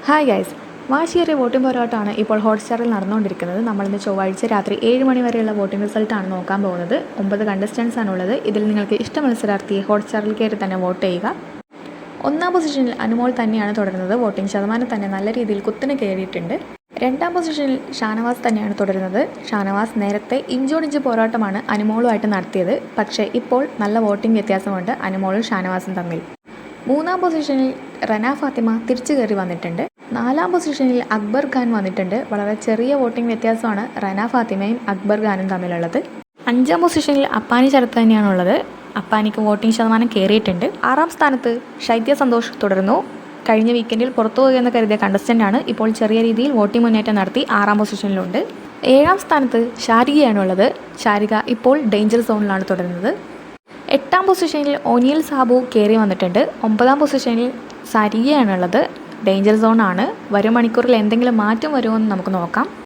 Hi guys, വാശിയേറിയ voting പോരാട്ടമാണ് ഇപ്പോൾ ഹോട്ട്സ്റ്റാറിൽ നടന്നുകൊണ്ടിരിക്കുന്നത്. നമ്മളിന്ന് ചൊവ്വാഴ്ച രാത്രി 7 മണി വരെയുള്ള വോട്ടിംഗ് റിസൾട്ടാണ് നോക്കാൻ പോകുന്നത്. 9 കണ്ടസ്റ്റൻസ് ആണുള്ളത്. ഇതിൽ നിങ്ങൾക്ക് ഇഷ്ട മത്സരാർത്ഥിയെ ഹോട്ട്സ്റ്റാറിൽ കയറി തന്നെ വോട്ട് ചെയ്യുക. ഒന്നാം പൊസിഷനിൽ അനുമോൾ തന്നെയാണ് തുടരുന്നത്. വോട്ടിംഗ് ശതമാനം തന്നെ നല്ല രീതിയിൽ കുത്തനെ കയറിയിട്ടുണ്ട്. രണ്ടാം പൊസിഷനിൽ ഷാനവാസ് തന്നെയാണ് തുടരുന്നത്. ഷാനവാസ് നേരത്തെ ഇഞ്ചോടിഞ്ച് പോരാട്ടമാണ് അനുമോളുമായിട്ട് നടത്തിയത്. പക്ഷേ ഇപ്പോൾ നല്ല വോട്ടിംഗ് വ്യത്യാസമുണ്ട് അനുമോളും ഷാനവാസും തമ്മിൽ. മൂന്നാം പൊസിഷനിൽ റന ഫാത്തിമ തിരിച്ചു കയറി വന്നിട്ടുണ്ട്. നാലാം പൊസിഷനിൽ അക്ബർ ഖാൻ വന്നിട്ടുണ്ട്. വളരെ ചെറിയ വോട്ടിംഗ് വ്യത്യാസമാണ് റന ഫാത്തിമയും അക്ബർ ഖാനും തമ്മിലുള്ളത്. അഞ്ചാം പൊസിഷനിൽ അപ്പാനി ശരത്ത് തന്നെയാണുള്ളത്. അപ്പാനിക്ക് വോട്ടിംഗ് ശതമാനം കയറിയിട്ടുണ്ട്. ആറാം സ്ഥാനത്ത് ശൈത്യ സന്തോഷ് തുടരുന്നു. കഴിഞ്ഞ വീക്കെൻഡിൽ പുറത്തു പോകുമെന്ന് കരുതിയ കണ്ടസ്റ്റൻ്റാണ്. ഇപ്പോൾ ചെറിയ രീതിയിൽ വോട്ടിംഗ് മുന്നേറ്റം നടത്തി 6ാം പൊസിഷനിലുണ്ട്. 7ാം സ്ഥാനത്ത് ഷാരികയാണുള്ളത്. ഷാരിക ഇപ്പോൾ ഡേഞ്ചർ സോണിലാണ് തുടരുന്നത്. 8ാം പൊസിഷനിൽ ഒനിയൽ സാബു കയറി വന്നിട്ടുണ്ട്. 9ാം പൊസിഷനിൽ സരിയയാണുള്ളത്. ഡേഞ്ചർ സോണാണ്. വരും മണിക്കൂറിൽ എന്തെങ്കിലും മാറ്റം വരുമോ എന്ന് നമുക്ക് നോക്കാം.